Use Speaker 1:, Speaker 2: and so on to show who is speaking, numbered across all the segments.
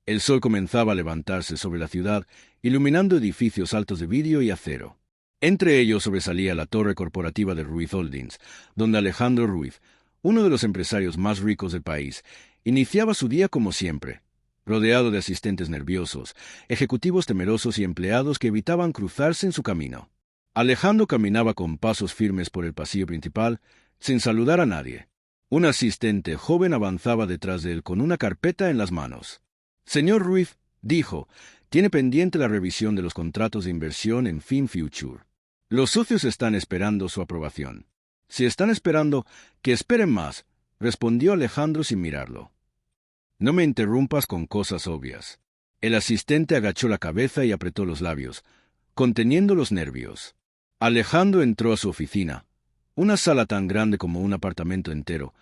Speaker 1: El sol comenzaba a levantarse sobre la ciudad, iluminando edificios altos de vidrio y acero. Entre ellos sobresalía la torre corporativa de Ruiz Holdings, donde Alejandro Ruiz, uno de los empresarios más ricos del país, iniciaba su día como siempre, rodeado de asistentes nerviosos, ejecutivos temerosos y empleados que evitaban cruzarse en su camino. Alejandro caminaba con pasos firmes por el pasillo principal, sin saludar a nadie. Un asistente joven avanzaba detrás de él con una carpeta en las manos. «Señor Ruiz», dijo, «tiene pendiente la revisión de los contratos de inversión en FinFuture. Los socios están esperando su aprobación». «Si están esperando, que esperen más», respondió Alejandro sin mirarlo. «No me interrumpas con cosas obvias». El asistente agachó la cabeza y apretó los labios, conteniendo los nervios. Alejandro entró a su oficina, una sala tan grande como un apartamento entero,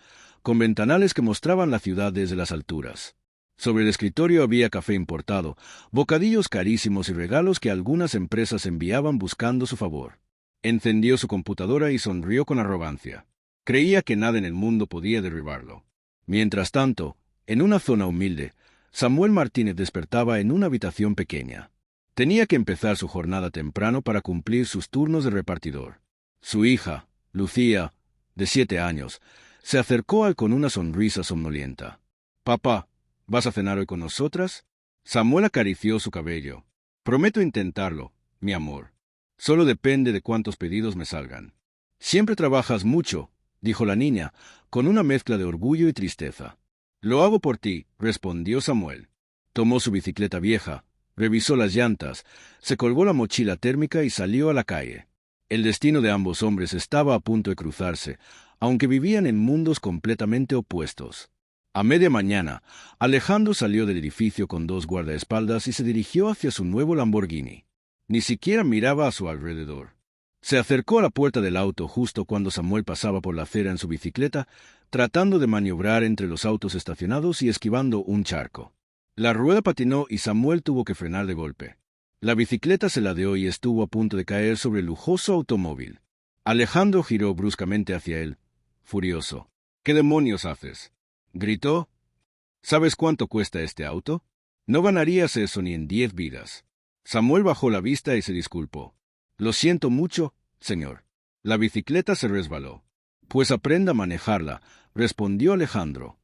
Speaker 1: con ventanales que mostraban la ciudad desde las alturas. Sobre el escritorio había café importado, bocadillos carísimos y regalos que algunas empresas enviaban buscando su favor. Encendió su computadora y sonrió con arrogancia. Creía que nada en el mundo podía derribarlo. Mientras tanto, en una zona humilde, Samuel Martínez despertaba en una habitación pequeña. Tenía que empezar su jornada temprano para cumplir sus turnos de repartidor. Su hija, Lucía, de 7 años, se acercó a él con una sonrisa somnolienta. «Papá, ¿vas a cenar hoy con nosotras?» Samuel acarició su cabello. «Prometo intentarlo, mi amor. Solo depende de cuántos pedidos me salgan». «Siempre trabajas mucho», dijo la niña, con una mezcla de orgullo y tristeza. «Lo hago por ti», respondió Samuel. Tomó su bicicleta vieja, revisó las llantas, se colgó la mochila térmica y salió a la calle. El destino de ambos hombres estaba a punto de cruzarse, aunque vivían en mundos completamente opuestos. A media mañana, Alejandro salió del edificio con 2 guardaespaldas y se dirigió hacia su nuevo Lamborghini. Ni siquiera miraba a su alrededor. Se acercó a la puerta del auto justo cuando Samuel pasaba por la acera en su bicicleta, tratando de maniobrar entre los autos estacionados y esquivando un charco. La rueda patinó y Samuel tuvo que frenar de golpe. La bicicleta se ladeó y estuvo a punto de caer sobre el lujoso automóvil. Alejandro giró bruscamente hacia él, furioso. «¿Qué demonios haces?», gritó. «¿Sabes cuánto cuesta este auto? No ganarías eso ni en 10 vidas». Samuel bajó la vista y se disculpó. «Lo siento mucho, señor». La bicicleta se resbaló. «Pues aprenda a manejarla», respondió Alejandro.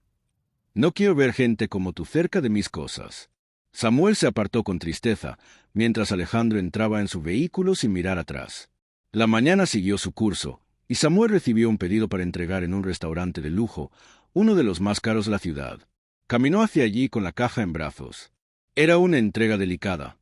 Speaker 1: «No quiero ver gente como tú cerca de mis cosas». Samuel se apartó con tristeza, mientras Alejandro entraba en su vehículo sin mirar atrás. La mañana siguió su curso, y Samuel recibió un pedido para entregar en un restaurante de lujo, uno de los más caros de la ciudad. Caminó hacia allí con la caja en brazos. Era una entrega delicada.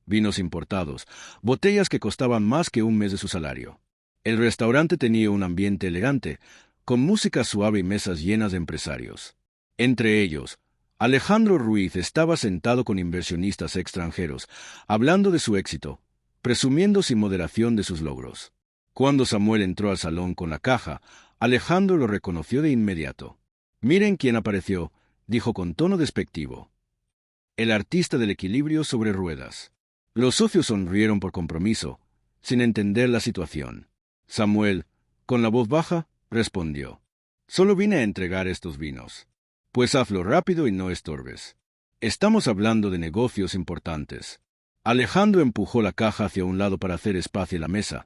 Speaker 1: Vinos importados, botellas que costaban más que un mes de su salario. El restaurante tenía un ambiente elegante, con música suave y mesas llenas de empresarios. Entre ellos, Alejandro Ruiz estaba sentado con inversionistas extranjeros, hablando de su éxito, presumiendo sin moderación de sus logros. Cuando Samuel entró al salón con la caja, Alejandro lo reconoció de inmediato. «Miren quién apareció», dijo con tono despectivo. «El artista del equilibrio sobre ruedas». Los socios sonrieron por compromiso, sin entender la situación. Samuel, con la voz baja, respondió. «Solo vine a entregar estos vinos». «Pues hazlo rápido y no estorbes. Estamos hablando de negocios importantes». Alejandro empujó la caja hacia un lado para hacer espacio en la mesa,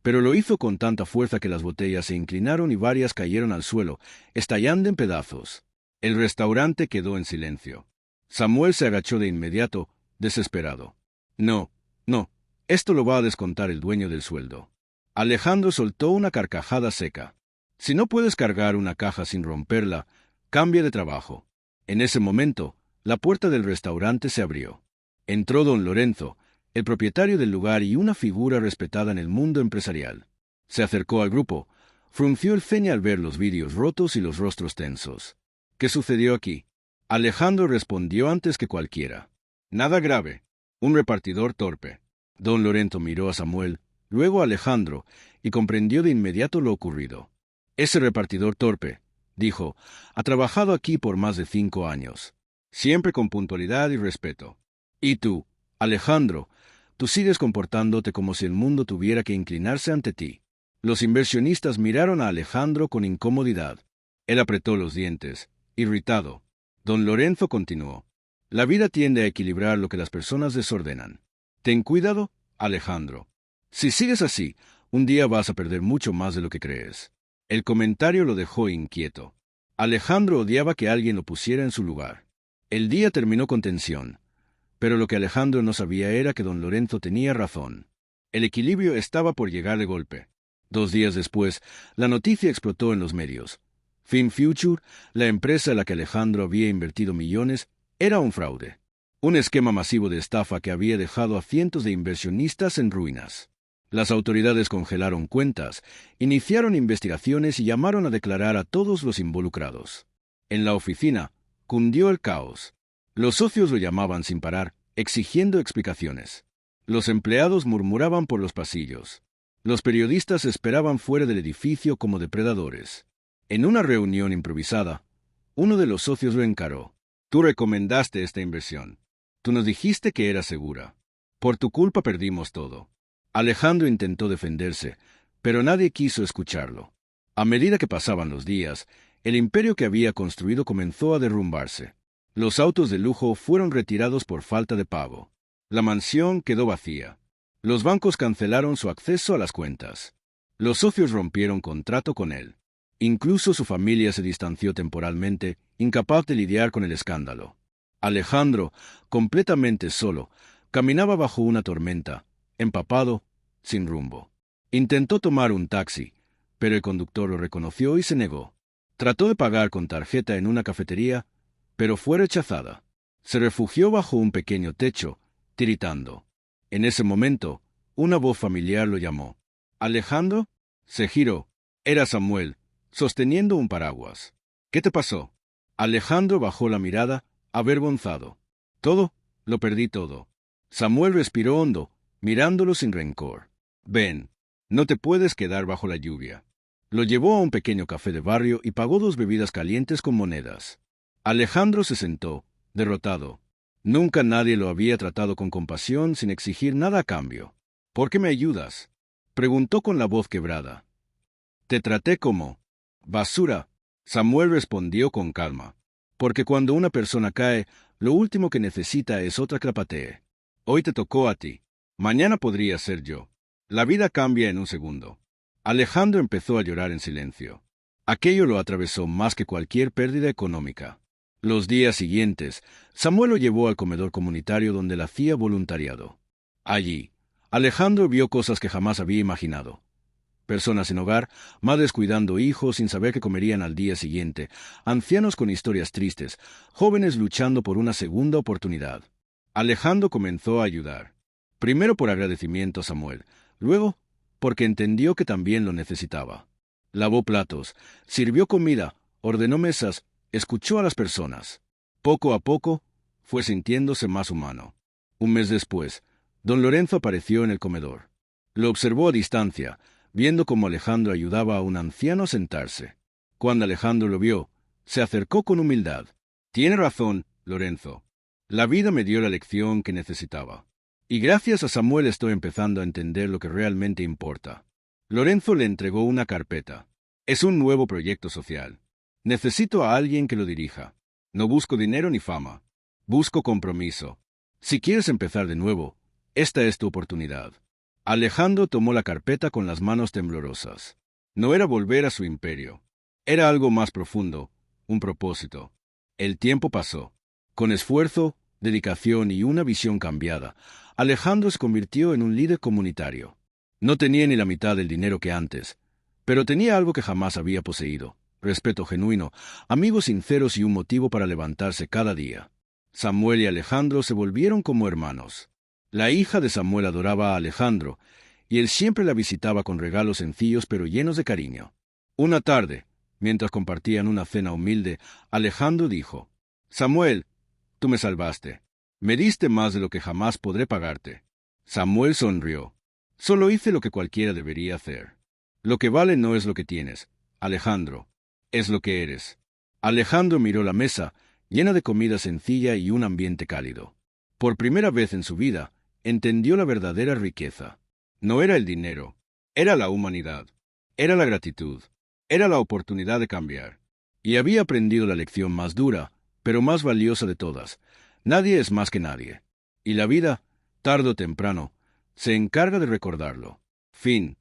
Speaker 1: pero lo hizo con tanta fuerza que las botellas se inclinaron y varias cayeron al suelo, estallando en pedazos. El restaurante quedó en silencio. Samuel se agachó de inmediato, desesperado. «No, no, esto lo va a descontar el dueño del sueldo». Alejandro soltó una carcajada seca. «Si no puedes cargar una caja sin romperla, cambia de trabajo». En ese momento, la puerta del restaurante se abrió. Entró don Lorenzo, el propietario del lugar y una figura respetada en el mundo empresarial. Se acercó al grupo, frunció el ceño al ver los vidrios rotos y los rostros tensos. «¿Qué sucedió aquí?». Alejandro respondió antes que cualquiera. «Nada grave. Un repartidor torpe». Don Lorenzo miró a Samuel, luego a Alejandro, y comprendió de inmediato lo ocurrido. «Ese repartidor torpe», dijo, «ha trabajado aquí por más de 5 años, siempre con puntualidad y respeto. Y tú, Alejandro, tú sigues comportándote como si el mundo tuviera que inclinarse ante ti». Los inversionistas miraron a Alejandro con incomodidad. Él apretó los dientes, irritado. Don Lorenzo continuó. La vida tiende a equilibrar lo que las personas desordenan. Ten cuidado, Alejandro. Si sigues así, un día vas a perder mucho más de lo que crees. El comentario lo dejó inquieto. Alejandro odiaba que alguien lo pusiera en su lugar. El día terminó con tensión, pero lo que Alejandro no sabía era que don Lorenzo tenía razón. El equilibrio estaba por llegar de golpe. 2 días después, la noticia explotó en los medios. FinFuture, la empresa en la que Alejandro había invertido millones, era un fraude. Un esquema masivo de estafa que había dejado a cientos de inversionistas en ruinas. Las autoridades congelaron cuentas, iniciaron investigaciones y llamaron a declarar a todos los involucrados. En la oficina, cundió el caos. Los socios lo llamaban sin parar, exigiendo explicaciones. Los empleados murmuraban por los pasillos. Los periodistas esperaban fuera del edificio como depredadores. En una reunión improvisada, uno de los socios lo encaró. Tú recomendaste esta inversión. Tú nos dijiste que era segura. Por tu culpa perdimos todo. Alejandro intentó defenderse, pero nadie quiso escucharlo. A medida que pasaban los días, el imperio que había construido comenzó a derrumbarse. Los autos de lujo fueron retirados por falta de pago. La mansión quedó vacía. Los bancos cancelaron su acceso a las cuentas. Los socios rompieron contrato con él. Incluso su familia se distanció temporalmente, incapaz de lidiar con el escándalo. Alejandro, completamente solo, caminaba bajo una tormenta, empapado, sin rumbo. Intentó tomar un taxi, pero el conductor lo reconoció y se negó. Trató de pagar con tarjeta en una cafetería, pero fue rechazada. Se refugió bajo un pequeño techo, tiritando. En ese momento, una voz familiar lo llamó. «¿Alejandro?» Se giró. Era Samuel, sosteniendo un paraguas. «¿Qué te pasó?» Alejandro bajó la mirada, avergonzado. «Todo, lo perdí todo». Samuel respiró hondo, mirándolo sin rencor. «Ven, no te puedes quedar bajo la lluvia». Lo llevó a un pequeño café de barrio y pagó 2 bebidas calientes con monedas. Alejandro se sentó, derrotado. Nunca nadie lo había tratado con compasión sin exigir nada a cambio. «¿Por qué me ayudas?», preguntó con la voz quebrada. «Te traté como basura», Samuel respondió con calma. «Porque cuando una persona cae, lo último que necesita es otra que la patee. Hoy te tocó a ti. Mañana podría ser yo. La vida cambia en un segundo». Alejandro empezó a llorar en silencio. Aquello lo atravesó más que cualquier pérdida económica. Los días siguientes, Samuel lo llevó al comedor comunitario donde él hacía voluntariado. Allí, Alejandro vio cosas que jamás había imaginado. Personas sin hogar, madres cuidando hijos sin saber qué comerían al día siguiente, ancianos con historias tristes, jóvenes luchando por una segunda oportunidad. Alejandro comenzó a ayudar. Primero por agradecimiento a Samuel, luego porque entendió que también lo necesitaba. Lavó platos, sirvió comida, ordenó mesas, escuchó a las personas. Poco a poco, fue sintiéndose más humano. Un mes después, don Lorenzo apareció en el comedor. Lo observó a distancia, viendo cómo Alejandro ayudaba a un anciano a sentarse. Cuando Alejandro lo vio, se acercó con humildad. «Tiene razón, Lorenzo. La vida me dio la lección que necesitaba. Y gracias a Samuel estoy empezando a entender lo que realmente importa». Lorenzo le entregó una carpeta. «Es un nuevo proyecto social. Necesito a alguien que lo dirija. No busco dinero ni fama. Busco compromiso. Si quieres empezar de nuevo, esta es tu oportunidad». Alejandro tomó la carpeta con las manos temblorosas. No era volver a su imperio. Era algo más profundo, un propósito. El tiempo pasó. Con esfuerzo, dedicación y una visión cambiada, Alejandro se convirtió en un líder comunitario. No tenía ni la mitad del dinero que antes, pero tenía algo que jamás había poseído: respeto genuino, amigos sinceros y un motivo para levantarse cada día. Samuel y Alejandro se volvieron como hermanos. La hija de Samuel adoraba a Alejandro, y él siempre la visitaba con regalos sencillos pero llenos de cariño. Una tarde, mientras compartían una cena humilde, Alejandro dijo: «Samuel, tú me salvaste. Me diste más de lo que jamás podré pagarte». Samuel sonrió. «Solo hice lo que cualquiera debería hacer. Lo que vale no es lo que tienes, Alejandro, es lo que eres». Alejandro miró la mesa, llena de comida sencilla y un ambiente cálido. Por primera vez en su vida, entendió la verdadera riqueza. No era el dinero, era la humanidad, era la gratitud, era la oportunidad de cambiar. Y había aprendido la lección más dura, pero más valiosa de todas: Nadie es más que nadie. Y la vida, tarde o temprano, se encarga de recordarlo. Fin.